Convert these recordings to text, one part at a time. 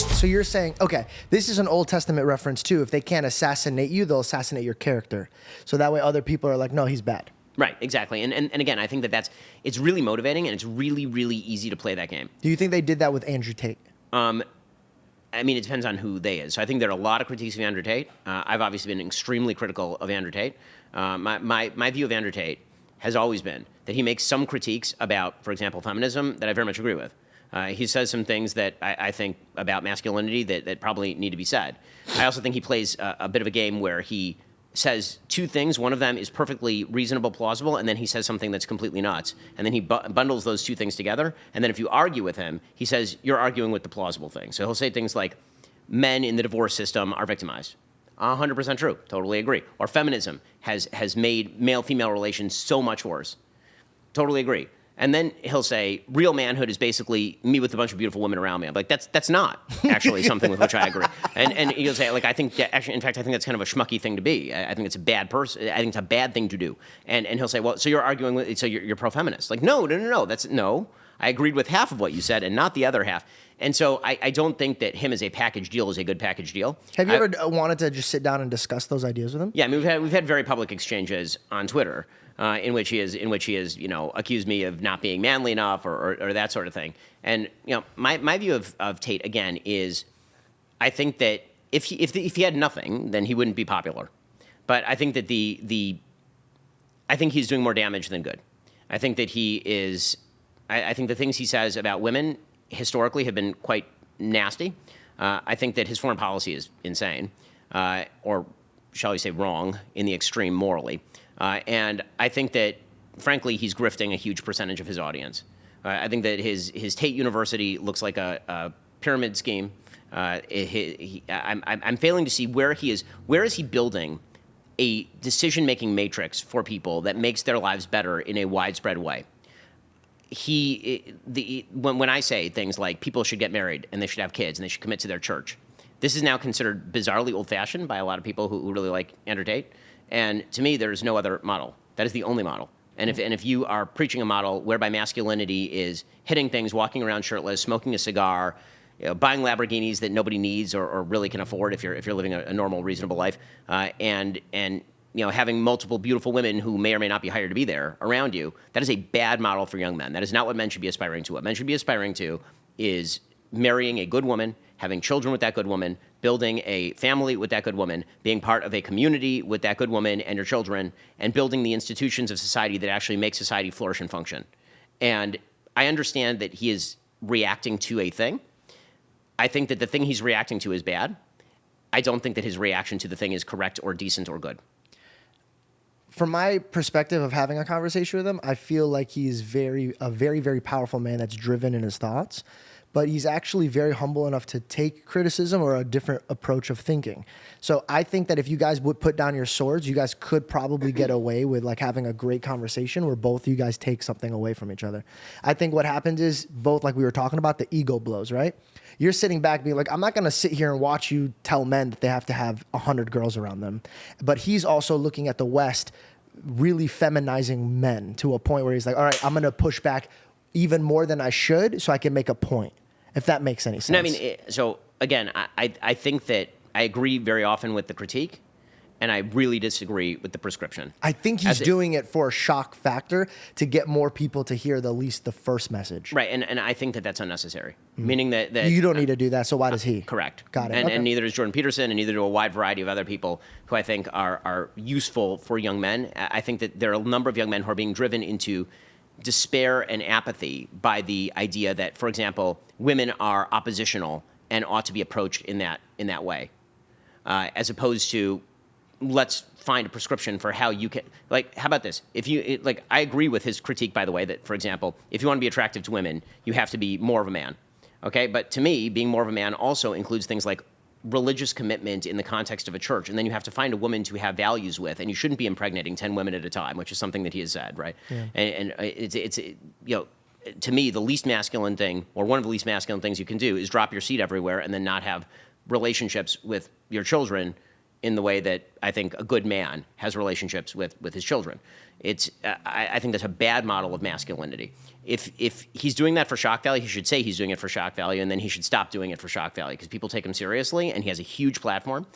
So you're saying, okay, this is an Old Testament reference too. If they can't assassinate you, they'll assassinate your character. So that way other people are like, no, he's bad. Right, exactly. And again, I think it's really motivating and it's really, really easy to play that game. Do you think they did that with Andrew Tate? I mean, it depends on who they is. So I think there are a lot of critiques of Andrew Tate. I've obviously been extremely critical of Andrew Tate. My view of Andrew Tate has always been that he makes some critiques about, for example, feminism that I very much agree with. He says some things that I think about masculinity that probably need to be said. I also think he plays a bit of a game where he says two things. One of them is perfectly reasonable, plausible, and then he says something that's completely nuts. And then he bundles those two things together. And then if you argue with him, he says, you're arguing with the plausible thing. So he'll say things like, men in the divorce system are victimized. 100% true. Totally agree. Or feminism has made male-female relations so much worse. Totally agree. And then he'll say, real manhood is basically me with a bunch of beautiful women around me. I'm like, that's not actually something with which I agree. And he'll say, like, I think, actually, in fact, I think that's kind of a schmucky thing to be. I think it's a bad person. I think it's a bad thing to do. And he'll say, well, so you're arguing with, so you're pro-feminist. Like, no. No. I agreed with half of what you said and not the other half. And so I don't think that him as a package deal is a good package deal. Have you ever wanted to just sit down and discuss those ideas with him? Yeah, I mean, we've had very public exchanges on Twitter in which he has accused me of not being manly enough or that sort of thing. And my view of Tate again is, I think that if he had nothing, then he wouldn't be popular. But I think that I think he's doing more damage than good. I think that he is. I think the things he says about women historically have been quite nasty. I think that his foreign policy is insane, or shall we say wrong in the extreme morally. And I think that, frankly, he's grifting a huge percentage of his audience. I think that his Tate University looks like a pyramid scheme. I'm failing to see where he is. Where is he building a decision-making matrix for people that makes their lives better in a widespread way? When I say things like people should get married and they should have kids and they should commit to their church, this is now considered bizarrely old-fashioned by a lot of people who really like Andrew Tate. And to me, there is no other model. That is the only model. And if you are preaching a model whereby masculinity is hitting things, walking around shirtless, smoking a cigar, buying Lamborghinis that nobody needs or really can afford if you're living a normal, reasonable life, and having multiple beautiful women who may or may not be hired to be there around you, that is a bad model for young men. That is not what men should be aspiring to. What men should be aspiring to is marrying a good woman, having children with that good woman, building a family with that good woman, being part of a community with that good woman and your children, and building the institutions of society that actually make society flourish and function. And I understand that he is reacting to a thing. I think that the thing he's reacting to is bad. I don't think that his reaction to the thing is correct or decent or good. From my perspective of having a conversation with him, I feel like he's a very, very powerful man that's driven in his thoughts, but he's actually very humble enough to take criticism or a different approach of thinking. So I think that if you guys would put down your swords, you guys could probably get away with like having a great conversation where both of you guys take something away from each other. I think what happens is both, like we were talking about, the ego blows, right? You're sitting back being like, I'm not going to sit here and watch you tell men that they have to have 100 girls around them. But he's also looking at the West really feminizing men to a point where he's like, all right, I'm going to push back even more than I should so I can make a point, if that makes any sense. No, I mean, so again, I think that I agree very often with the critique, and I really disagree with the prescription. I think he's doing it for a shock factor to get more people to hear the first message. Right, and I think that that's unnecessary, meaning that you don't need to do that, so why does he? Correct. Got it. And neither does Jordan Peterson, and neither do a wide variety of other people who I think are useful for young men. I think that there are a number of young men who are being driven into despair and apathy by the idea that, for example, women are oppositional and ought to be approached in that way, as opposed to let's find a prescription for how you can, like, how about this? I agree with his critique, by the way, that, for example, if you want to be attractive to women, you have to be more of a man, okay? But to me, being more of a man also includes things like religious commitment in the context of a church, and then you have to find a woman to have values with, and you shouldn't be impregnating 10 women at a time, which is something that he has said, right? Yeah. And it's to me, the least masculine thing, or one of the least masculine things you can do is drop your seed everywhere and then not have relationships with your children in the way that I think a good man has relationships with his children. I think that's a bad model of masculinity. If he's doing that for shock value, he should say he's doing it for shock value, and then he should stop doing it for shock value because people take him seriously, and he has a huge platform.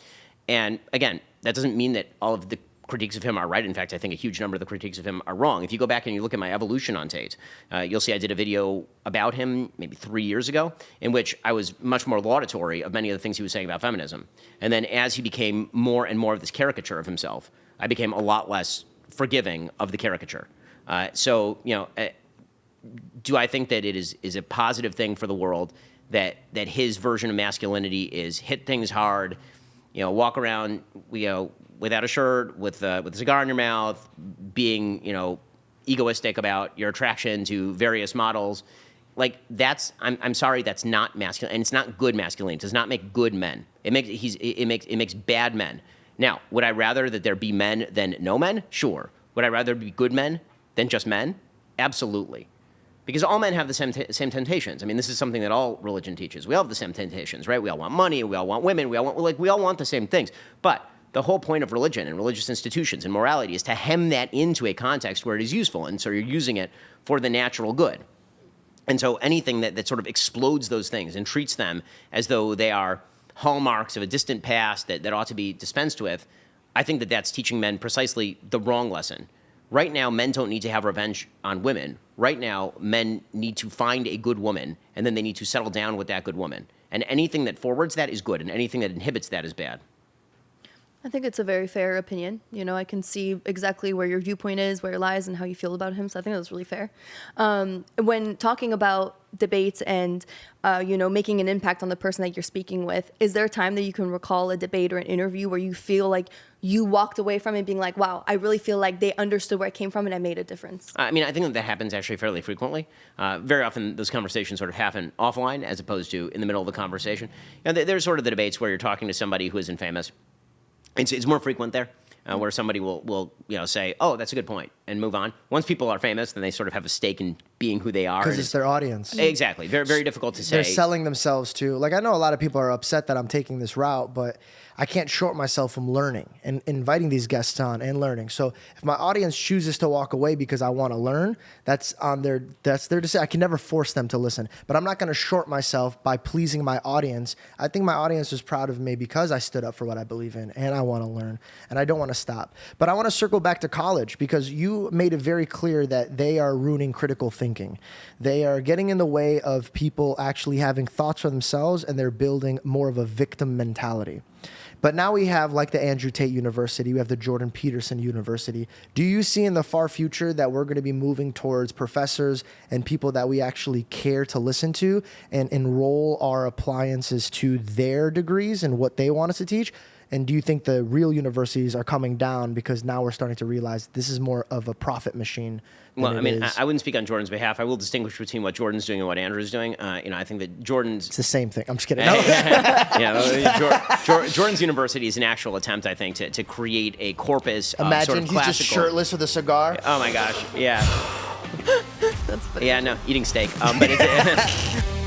And again, that doesn't mean that all of the critiques of him are right. In fact, I think a huge number of the critiques of him are wrong. If you go back and you look at my evolution on Tate, you'll see I did a video about him maybe 3 years ago in which I was much more laudatory of many of the things he was saying about feminism. And then as he became more and more of this caricature of himself, I became a lot less forgiving of the caricature. So, do I think that it is a positive thing for the world that his version of masculinity is hit things hard, walk around, without a shirt, with a cigar in your mouth, being, egoistic about your attraction to various models? Like I'm sorry, that's not masculine, and it's not good masculinity. It does not make good men. It makes bad men. Now, would I rather that there be men than no men? Sure. Would I rather be good men than just men? Absolutely. Because all men have the same temptations. I mean, this is something that all religion teaches. We all have the same temptations, right? We all want money. We all want women. We all want the same things. But the whole point of religion and religious institutions and morality is to hem that into a context where it is useful. And so you're using it for the natural good. And so anything that sort of explodes those things and treats them as though they are hallmarks of a distant past that ought to be dispensed with, I think that that's teaching men precisely the wrong lesson. Right now, men don't need to have revenge on women. Right now, men need to find a good woman, and then they need to settle down with that good woman. And anything that forwards that is good, and anything that inhibits that is bad. I think it's a very fair opinion. I can see exactly where your viewpoint is, where it lies, and how you feel about him. So I think that was really fair. When talking about debates and, making an impact on the person that you're speaking with, is there a time that you can recall a debate or an interview where you feel like you walked away from it being like, wow, I really feel like they understood where it came from and it made a difference? I mean, I think that happens actually fairly frequently. Very often those conversations sort of happen offline as opposed to in the middle of the conversation. There's sort of the debates where you're talking to somebody who isn't famous. It's more frequent there, where somebody will say, oh, that's a good point, and move on. Once people are famous, then they sort of have a stake in being who they are. Because it's their audience. Exactly. Very, very difficult to say. They're selling themselves to. Like, I know a lot of people are upset that I'm taking this route, but I can't short myself from learning and inviting these guests on and learning. So if my audience chooses to walk away because I want to learn, that's their decision. I can never force them to listen, but I'm not going to short myself by pleasing my audience. I think my audience is proud of me because I stood up for what I believe in and I want to learn and I don't want to stop. But I want to circle back to college because you made it very clear that they are ruining critical thinking. They are getting in the way of people actually having thoughts for themselves, and they're building more of a victim mentality. But now we have like the Andrew Tate University, we have the Jordan Peterson University. Do you see in the far future that we're going to be moving towards professors and people that we actually care to listen to and enroll our appliances to their degrees and what they want us to teach? And do you think the real universities are coming down because now we're starting to realize this is more of a profit machine? Well, I mean, I wouldn't speak on Jordan's behalf. I will distinguish between what Jordan's doing and what Andrew's doing. I think that Jordan's... It's the same thing. I'm just kidding. Jordan's university is an actual attempt, I think, to create a corpus of Imagine sort of he's classical... just shirtless with a cigar. Oh, my gosh. Yeah. That's funny. Yeah, no, eating steak. But it's...